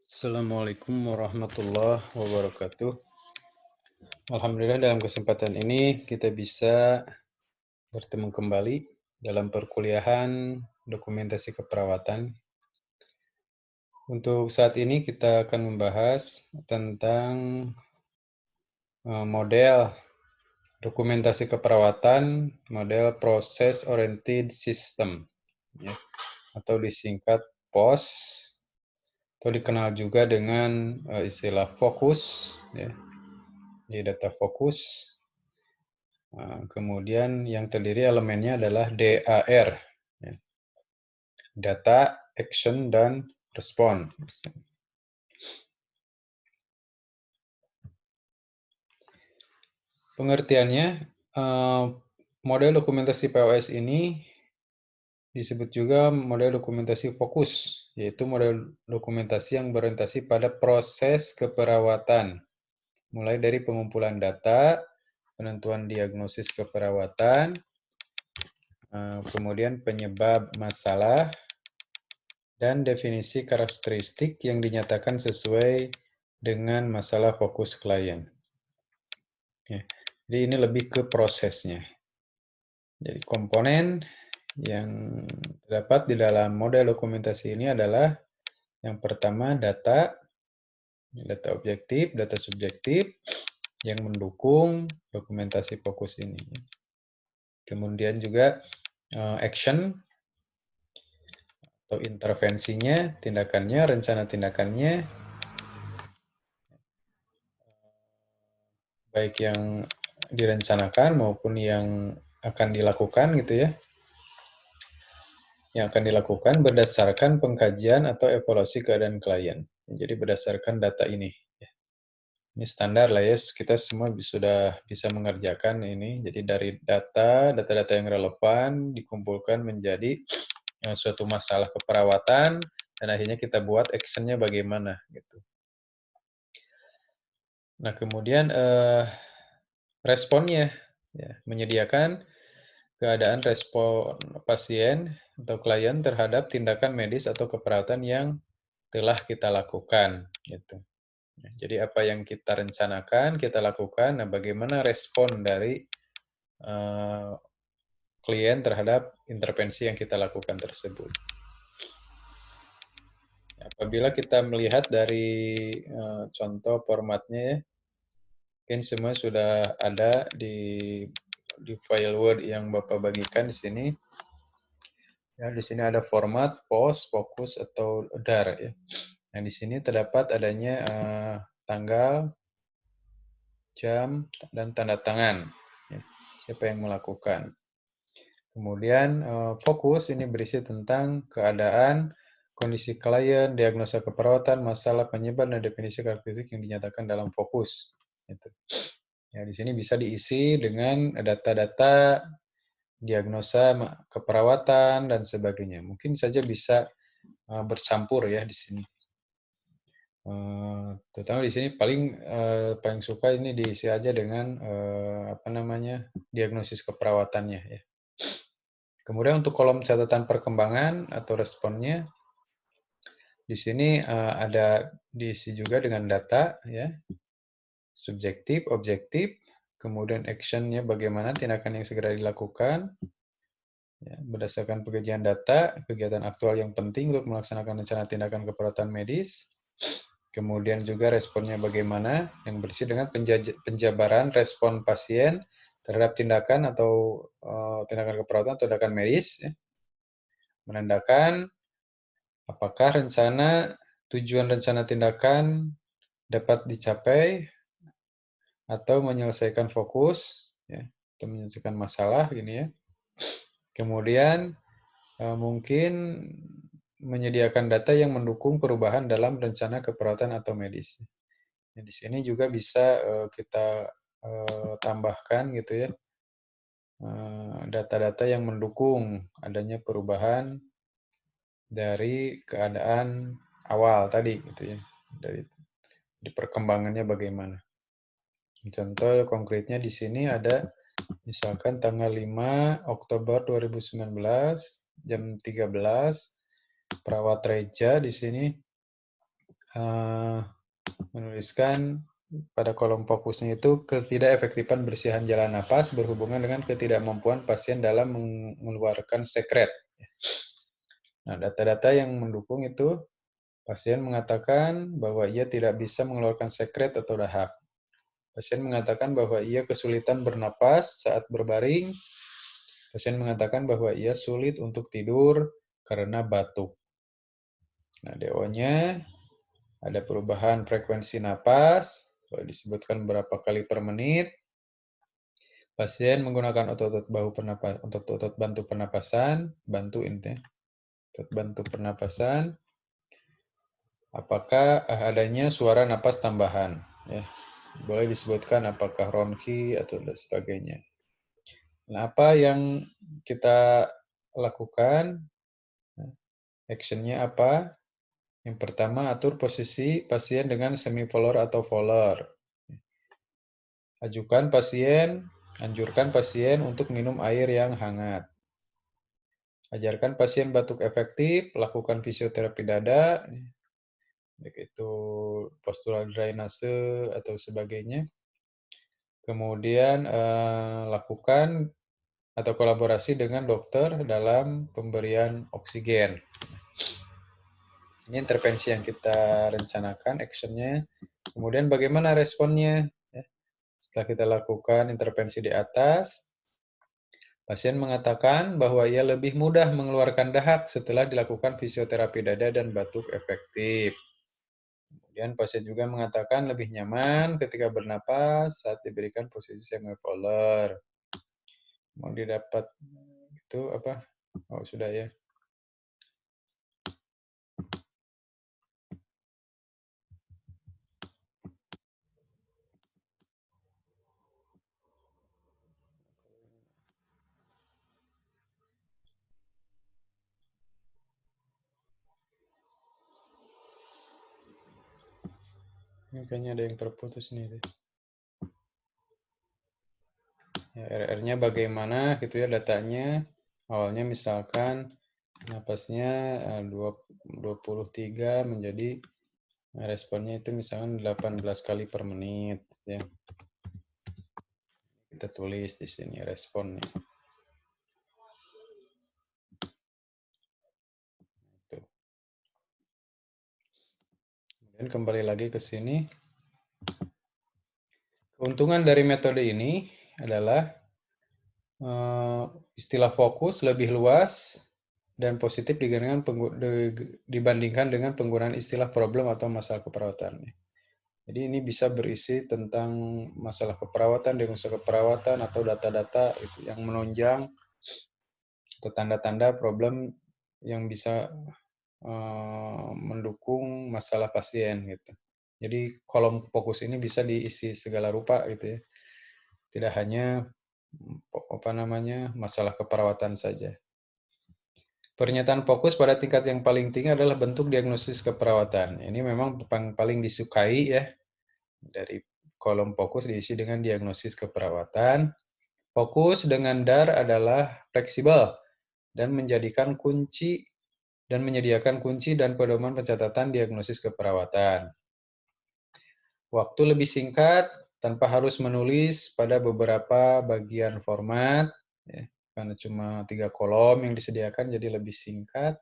Assalamualaikum warahmatullahi wabarakatuh. Alhamdulillah dalam kesempatan ini kita bisa bertemu kembali dalam perkuliahan dokumentasi keperawatan. Untuk saat ini kita akan membahas tentang model dokumentasi keperawatan, model Process Oriented System, ya, atau disingkat POS, atau dikenal juga dengan istilah fokus, ya, di data fokus. Kemudian yang terdiri elemennya adalah DAR, ya, data, action, dan respon. Pengertiannya, model dokumentasi POS ini disebut juga model dokumentasi fokus, yaitu model dokumentasi yang berorientasi pada proses keperawatan, mulai dari pengumpulan data, penentuan diagnosis keperawatan, kemudian penyebab masalah, dan definisi karakteristik yang dinyatakan sesuai dengan masalah fokus klien. Ya, jadi ini lebih ke prosesnya. Jadi komponen yang terdapat di dalam model dokumentasi ini adalah yang pertama data objektif, data subjektif yang mendukung dokumentasi fokus ini. Kemudian juga action atau intervensinya, tindakannya, rencana tindakannya, baik yang direncanakan maupun yang akan dilakukan gitu ya. Yang akan dilakukan berdasarkan pengkajian atau evaluasi keadaan klien. Jadi berdasarkan data ini. Ini standar lah ya, kita semua sudah bisa mengerjakan ini. Jadi dari data-data yang relevan dikumpulkan menjadi suatu masalah keperawatan, dan akhirnya kita buat actionnya bagaimana gitu. Nah kemudian responnya, ya, menyediakan keadaan respon pasien atau klien terhadap tindakan medis atau keperawatan yang telah kita lakukan, gitu. Jadi apa yang kita rencanakan, kita lakukan, nah bagaimana respon dari klien terhadap intervensi yang kita lakukan tersebut. Apabila kita melihat dari contoh formatnya ya, mungkin semua sudah ada di file Word yang Bapak bagikan di sini. Ya, di sini ada format, POS, fokus, atau DAR ya. Nah, di sini terdapat adanya tanggal, jam, dan tanda tangan. Ya, siapa yang melakukan. Kemudian fokus ini berisi tentang keadaan, kondisi klien, diagnosa keperawatan, masalah penyebab, dan definisi karakteristik yang dinyatakan dalam fokus. Gitu. Ya, di sini bisa diisi dengan data-data diagnosa keperawatan dan sebagainya. Mungkin saja bisa bercampur ya di sini. Terutama di sini paling suka ini diisi aja dengan diagnosis keperawatannya ya. Kemudian untuk kolom catatan perkembangan atau responnya, di sini ada diisi juga dengan data ya, subjektif, objektif, kemudian actionnya bagaimana tindakan yang segera dilakukan, ya, berdasarkan pengajian data, kegiatan aktual yang penting untuk melaksanakan rencana tindakan keperawatan medis, kemudian juga responnya bagaimana, yang berisi dengan penjabaran respon pasien terhadap tindakan atau tindakan keperawatan atau tindakan medis, ya, menandakan apakah tujuan rencana tindakan dapat dicapai atau menyelesaikan fokus, ya, atau menyelesaikan masalah, gini ya. Kemudian mungkin menyediakan data yang mendukung perubahan dalam rencana keperawatan atau medis. Nah, di sini juga bisa kita tambahkan gitu ya, data-data yang mendukung adanya perubahan dari keadaan awal tadi gitu ya, dari di perkembangannya bagaimana. Contoh konkretnya di sini ada misalkan tanggal 5 Oktober 2019 jam 13, perawat Reja di sini menuliskan pada kolom fokusnya itu ketidakefektifan bersihan jalan napas berhubungan dengan ketidakmampuan pasien dalam mengeluarkan sekret. Nah, data-data yang mendukung itu, pasien mengatakan bahwa ia tidak bisa mengeluarkan sekret atau dahak. Pasien mengatakan bahwa ia kesulitan bernapas saat berbaring. Pasien mengatakan bahwa ia sulit untuk tidur karena batuk. Nah, DO-nya ada perubahan frekuensi napas, disebutkan berapa kali per menit. Pasien menggunakan otot-otot bahu pernapas, otot-otot bantu pernapasan, otot bantu pernapasan. Apakah adanya suara napas tambahan? Ya, boleh disebutkan apakah ronki atau sebagainya. Nah, apa yang kita lakukan? Actionnya apa? Yang pertama, atur posisi pasien dengan semi-volar atau volar. Anjurkan pasien untuk minum air yang hangat. Ajarkan pasien batuk efektif, lakukan fisioterapi dada, baik itu postural drainase atau sebagainya. Kemudian lakukan atau kolaborasi dengan dokter dalam pemberian oksigen. Ini intervensi yang kita rencanakan, actionnya. Kemudian bagaimana responnya? Setelah kita lakukan intervensi di atas, pasien mengatakan bahwa ia lebih mudah mengeluarkan dahak setelah dilakukan fisioterapi dada dan batuk efektif. Kemudian pasien juga mengatakan lebih nyaman ketika bernapas saat diberikan posisi semi-volar. Mau didapat itu apa? Oh, sudah ya. Ini kayaknya ada yang terputus nih. Ya, RR-nya bagaimana gitu ya datanya. Awalnya misalkan napasnya 23 menjadi responnya itu misalkan 18 kali per menit ya. Kita tulis di sini responnya. Tuh. Kemudian kembali lagi ke sini. Keuntungan dari metode ini adalah istilah fokus lebih luas dan positif dibandingkan dengan penggunaan istilah problem atau masalah keperawatan. Jadi ini bisa berisi tentang masalah keperawatan, diagnosa keperawatan, atau data-data yang menunjang atau tanda-tanda problem yang bisa mendukung masalah pasien gitu. Jadi kolom fokus ini bisa diisi segala rupa gitu ya. Tidak hanya masalah keperawatan saja. Pernyataan fokus pada tingkat yang paling tinggi adalah bentuk diagnosis keperawatan. Ini memang paling disukai ya. Dari kolom fokus diisi dengan diagnosis keperawatan. Fokus dengan DAR adalah fleksibel dan menyediakan kunci dan pedoman pencatatan diagnosis keperawatan. Waktu lebih singkat tanpa harus menulis pada beberapa bagian format, ya, karena cuma 3 kolom yang disediakan jadi lebih singkat.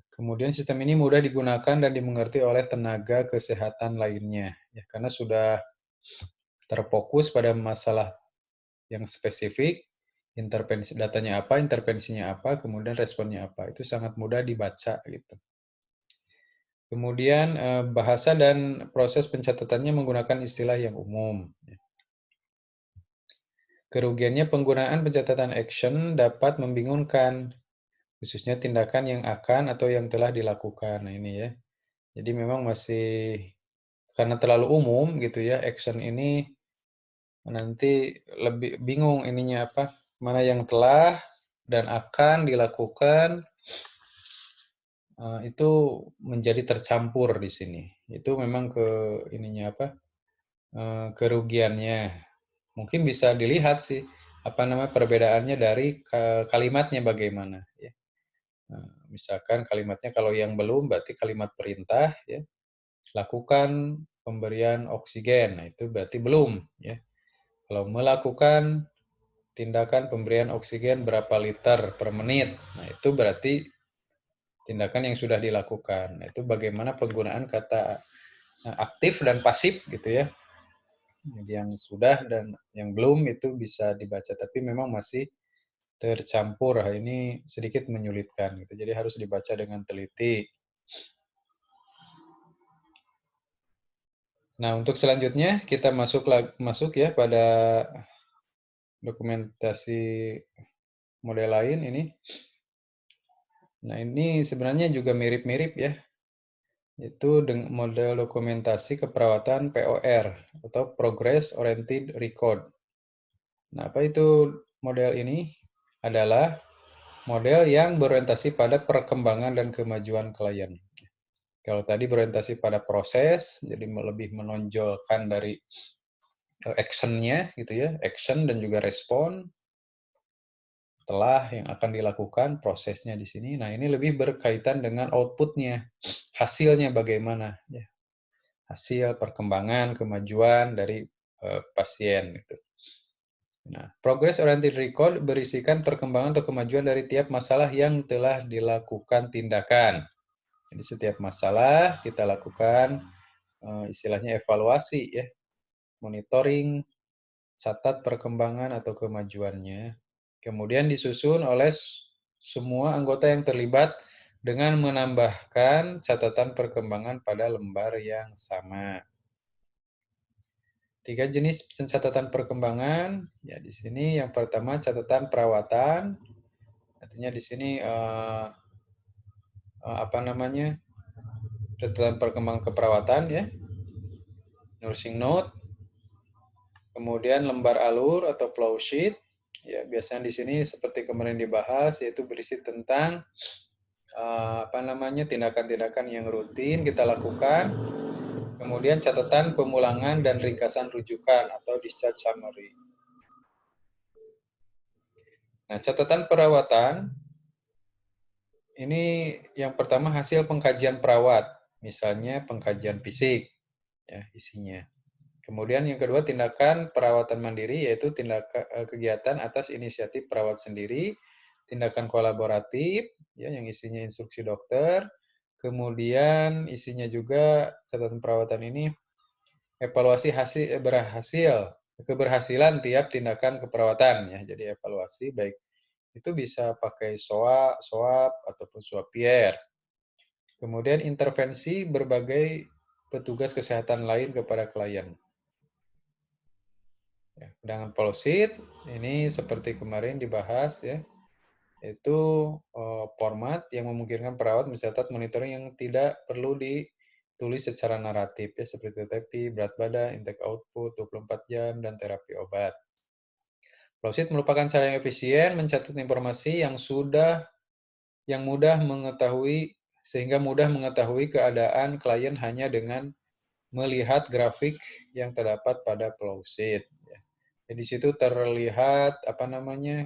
Kemudian sistem ini mudah digunakan dan dimengerti oleh tenaga kesehatan lainnya, ya, karena sudah terfokus pada masalah yang spesifik, datanya apa, intervensinya apa, kemudian responnya apa. Itu sangat mudah dibaca gitu. Kemudian bahasa dan proses pencatatannya menggunakan istilah yang umum. Kerugiannya penggunaan pencatatan action dapat membingungkan, khususnya tindakan yang akan atau yang telah dilakukan. Nah ini ya. Jadi memang masih karena terlalu umum gitu ya, action ini nanti lebih bingung ininya apa, mana yang telah dan akan dilakukan, itu menjadi tercampur di sini. Itu memang ininya apa, kerugiannya. Mungkin bisa dilihat sih, perbedaannya dari kalimatnya bagaimana ya. Misalkan kalimatnya kalau yang belum berarti kalimat perintah ya. lakukan pemberian oksigen. Nah, itu berarti belum, ya. Kalau melakukan tindakan pemberian oksigen berapa liter per menit, nah itu berarti tindakan yang sudah dilakukan. Nah, itu bagaimana penggunaan kata aktif dan pasif gitu ya. Yang sudah dan yang belum itu bisa dibaca, tapi memang masih tercampur. Nah, ini sedikit menyulitkan gitu. Jadi harus dibaca dengan teliti. Nah, untuk selanjutnya kita masuk ya pada dokumentasi model lain ini. Nah, ini sebenarnya juga mirip-mirip ya. Itu dengan model dokumentasi keperawatan POR atau Progress Oriented Record. Nah, apa itu model ini? Adalah model yang berorientasi pada perkembangan dan kemajuan klien. Kalau tadi berorientasi pada proses, jadi lebih menonjolkan dari action-nya gitu ya, action dan juga respon setelah yang akan dilakukan prosesnya di sini. Nah, ini lebih berkaitan dengan output-nya, hasilnya bagaimana ya. Hasil perkembangan, kemajuan dari pasien gitu. Nah, progress oriented record berisikan perkembangan atau kemajuan dari tiap masalah yang telah dilakukan tindakan. Jadi setiap masalah kita lakukan istilahnya evaluasi ya, monitoring, catat perkembangan atau kemajuannya. Kemudian disusun oleh semua anggota yang terlibat dengan menambahkan catatan perkembangan pada lembar yang sama. 3 jenis catatan perkembangan. Ya, di sini yang pertama catatan perawatan. Artinya di sini apa namanya? Catatan perkembangan keperawatan ya. Nursing note. Kemudian lembar alur atau flow sheet. Ya, biasanya di sini seperti kemarin dibahas yaitu berisi tentang apa namanya? Tindakan-tindakan yang rutin kita lakukan. Kemudian catatan pemulangan dan ringkasan rujukan atau discharge summary. Nah, catatan perawatan ini yang pertama hasil pengkajian perawat, misalnya pengkajian fisik, ya isinya. Kemudian yang kedua tindakan perawatan mandiri yaitu tindakan kegiatan atas inisiatif perawat sendiri, tindakan kolaboratif, ya yang isinya instruksi dokter. Kemudian isinya juga catatan perawatan ini evaluasi keberhasilan tiap tindakan keperawatan ya. Jadi evaluasi baik itu bisa pakai SOA, ataupun SOA Pierre. Kemudian intervensi berbagai petugas kesehatan lain kepada klien. Ya, dengan policy ini seperti kemarin dibahas ya, itu format yang memungkinkan perawat mencatat monitoring yang tidak perlu ditulis secara naratif ya, seperti terapi, berat badan, intake output, 24 jam, dan terapi obat. Flowsheet merupakan cara yang efisien mencatat informasi yang mudah mengetahui sehingga mudah mengetahui keadaan klien hanya dengan melihat grafik yang terdapat pada flowsheet. Ya. Jadi di situ terlihat apa namanya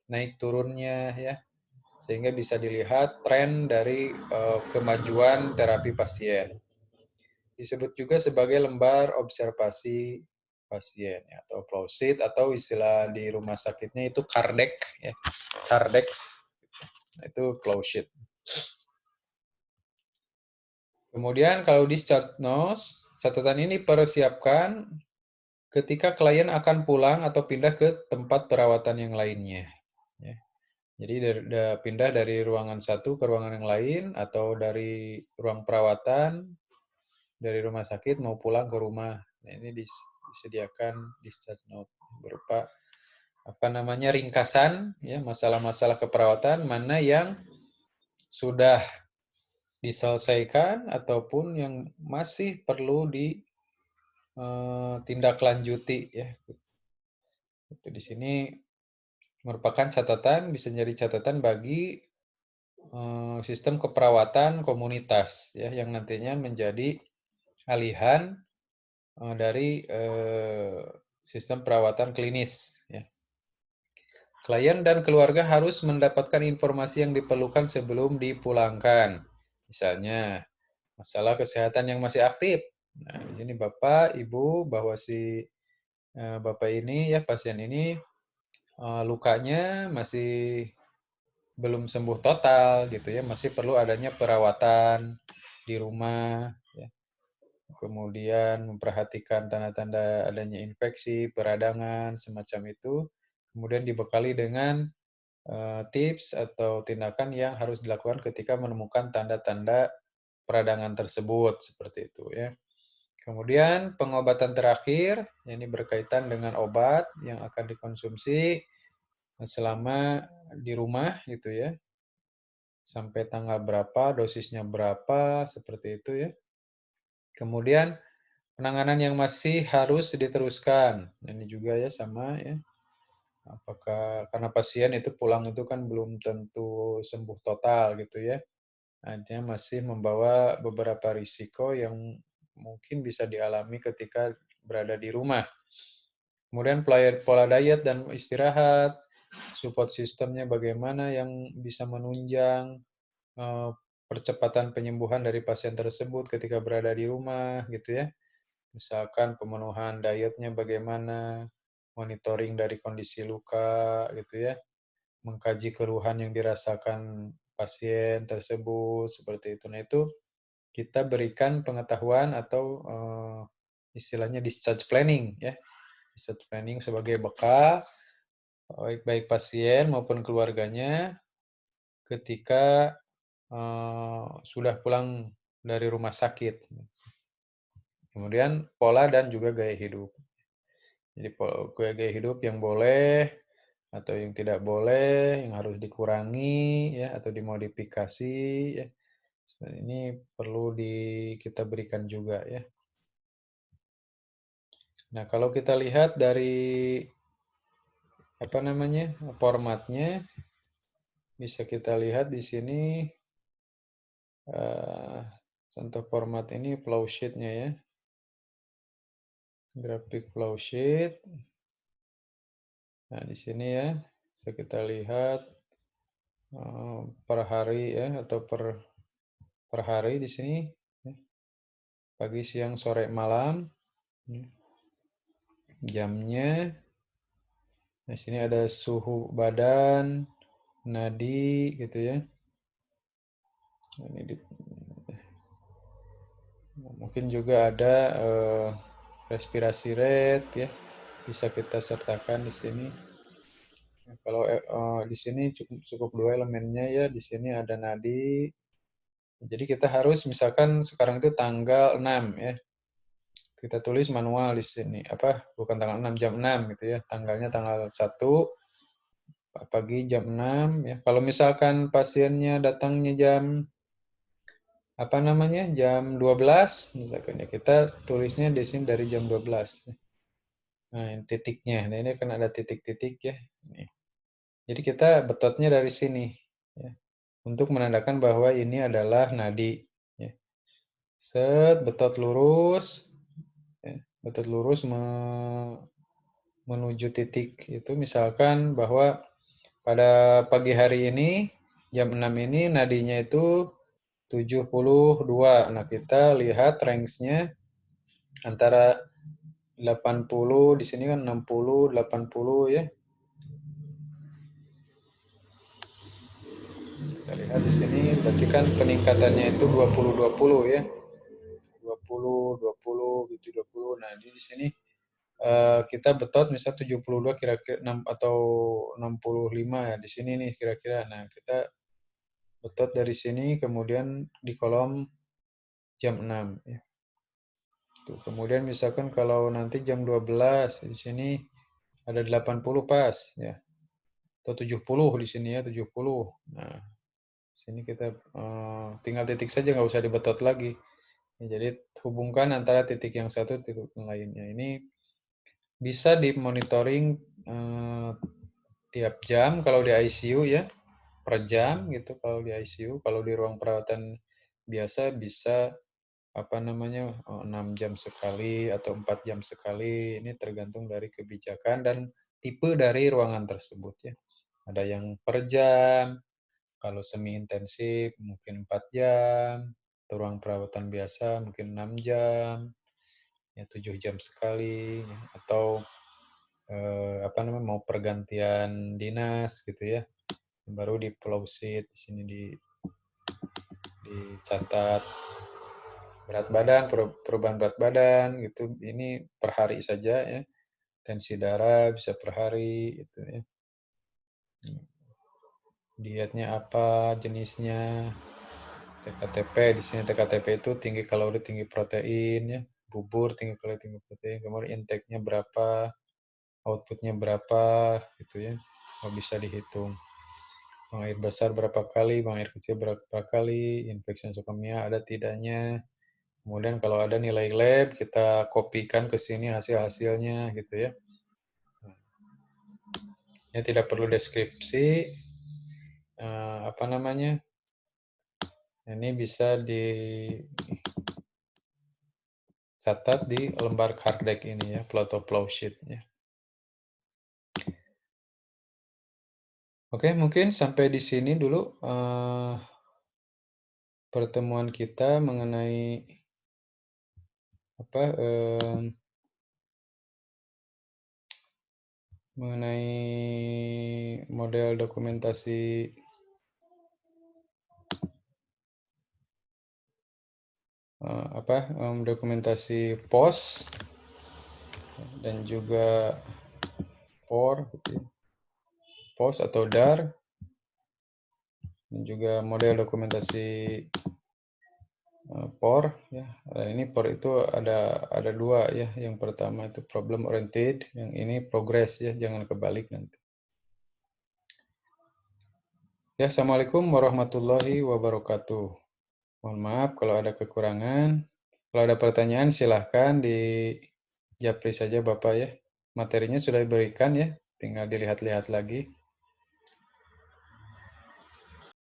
naik turunnya ya, sehingga bisa dilihat tren dari kemajuan terapi pasien. Disebut juga sebagai lembar observasi pasien ya, atau flowsheet atau istilah di rumah sakitnya itu Cardex ya, Cardex. Nah, itu flowsheet. Kemudian kalau discharge notes, catatan ini persiapkan ketika klien akan pulang atau pindah ke tempat perawatan yang lainnya. Ya. Jadi pindah dari ruangan satu ke ruangan yang lain atau dari ruang perawatan dari rumah sakit mau pulang ke rumah. Nah, ini disediakan discharge note berupa apa namanya ringkasan ya masalah-masalah keperawatan mana yang sudah diselesaikan ataupun yang masih perlu ditindaklanjuti ya. Itu di sini merupakan catatan bisa jadi catatan bagi sistem keperawatan komunitas ya yang nantinya menjadi alihan dari sistem perawatan klinis ya. Klien dan keluarga harus mendapatkan informasi yang diperlukan sebelum dipulangkan. Misalnya masalah kesehatan yang masih aktif. Nah, di sini Bapak, Ibu, bahwa si Bapak ini ya, pasien ini lukanya masih belum sembuh total gitu ya, masih perlu adanya perawatan di rumah ya. Kemudian memperhatikan tanda-tanda adanya infeksi, peradangan, semacam itu. Kemudian dibekali dengan tips atau tindakan yang harus dilakukan ketika menemukan tanda-tanda peradangan tersebut, seperti itu ya. Kemudian pengobatan terakhir, ini berkaitan dengan obat yang akan dikonsumsi selama di rumah gitu ya. Sampai tanggal berapa, dosisnya berapa, seperti itu ya. Kemudian penanganan yang masih harus diteruskan. Ini juga ya sama ya. Apakah karena pasien itu pulang itu kan belum tentu sembuh total gitu ya. Artinya masih membawa beberapa risiko yang mungkin bisa dialami ketika berada di rumah. Kemudian pola diet dan istirahat, support sistemnya bagaimana yang bisa menunjang eh, percepatan penyembuhan dari pasien tersebut ketika berada di rumah gitu ya. Misalkan pemenuhan dietnya bagaimana, monitoring dari kondisi luka gitu ya, mengkaji keluhan yang dirasakan pasien tersebut seperti itu. Nah, itu kita berikan pengetahuan atau istilahnya discharge planning ya. Discharge planning sebagai bekal baik pasien maupun keluarganya ketika sudah pulang dari rumah sakit. Kemudian pola dan juga gaya hidup. Jadi gaya hidup yang boleh atau yang tidak boleh, yang harus dikurangi ya atau dimodifikasi ya. Seperti ini perlu kita berikan juga ya. Nah, kalau kita lihat dari apa namanya? Formatnya bisa kita lihat di sini contoh format ini flow sheet-nya ya. Grafik flow sheet. Nah, di sini ya, bisa kita lihat per hari ya atau per hari di sini ya. Pagi, siang, sore, malam. Ya. Jamnya. Di sini ada suhu badan, nadi gitu ya. Ini mungkin juga ada respirasi rate ya. Bisa kita sertakan di sini. Kalau di sini cukup dua elemennya ya. Di sini ada nadi. Jadi kita harus misalkan sekarang itu tanggal 6 ya. Kita tulis manual di sini. Bukan tanggal 6, jam 6 gitu ya. Tanggalnya tanggal 1 pagi jam 6 ya. Kalau misalkan pasiennya datangnya jam jam 12 misalkan ya, kita tulisnya di sini dari jam 12. Nah, ini titiknya. Nah, ini kan ada titik-titik ya. Nih. Jadi kita betotnya dari sini ya. Untuk menandakan bahwa ini adalah nadi ya. Set betot lurus ya. Betot lurus menuju titik itu misalkan bahwa pada pagi hari ini jam 6 ini nadinya itu 72. Nah, kita lihat range-nya antara 80, di sini kan 60, 80 ya. Kita lihat di sini berarti kan peningkatannya itu 20-20 ya. 20, 20 gitu 20. Nah, di sini kita betot misal 72 kira-kira 6 atau 65 ya di sini nih kira-kira. Nah, kita betot dari sini kemudian di kolom jam 6 ya. Tuh, kemudian misalkan kalau nanti jam 12 di sini ada 80 pas ya. Atau 70 di sini ya, 70. Nah, sini kita tinggal titik saja nggak usah dibetot lagi. Ya, jadi hubungkan antara titik yang satu titik yang lainnya. Ini bisa dimonitoring tiap jam kalau di ICU ya, per jam gitu kalau di ICU. Kalau di ruang perawatan biasa bisa 6 jam sekali atau 4 jam sekali. Ini tergantung dari kebijakan dan tipe dari ruangan tersebut ya. Ada yang per jam, kalau semi intensif mungkin 4 jam, atau ruang perawatan biasa mungkin 6 jam, ya 7 jam sekali, ya, atau apa namanya mau pergantian dinas gitu ya, baru di Pulau Sit di sini dicatat berat badan, perubahan berat badan gitu. Ini per hari saja ya. Tensi darah bisa per hari gitu ya. Dietnya apa, jenisnya, TKTP. Di sini TKTP itu tinggi kalori, tinggi protein ya. Bubur tinggi kalori, tinggi protein. Kemudian intake-nya berapa, output-nya berapa gitu ya. Oh, bisa dihitung. Buang air besar berapa kali, buang air kecil berapa kali, infeksi nosocomial ada tidaknya. Kemudian kalau ada nilai lab, kita kopikan ke sini hasil-hasilnya gitu ya. Ya tidak perlu deskripsi, apa namanya, ini bisa dicatat di lembar Kardec ini ya, Ploto Flow Sheet ya. Oke, mungkin sampai di sini dulu pertemuan kita mengenai apa mengenai model dokumentasi dokumentasi POS dan juga POR gitu ya. POS atau DAR dan juga model dokumentasi POR ya. Ini POR itu ada dua ya. Yang pertama itu problem oriented, yang ini progress ya, jangan kebalik nanti. Ya, assalamualaikum warahmatullahi wabarakatuh. Mohon maaf kalau ada kekurangan. Kalau ada pertanyaan silahkan di japri saja Bapak ya. Materinya sudah diberikan ya, tinggal dilihat-lihat lagi.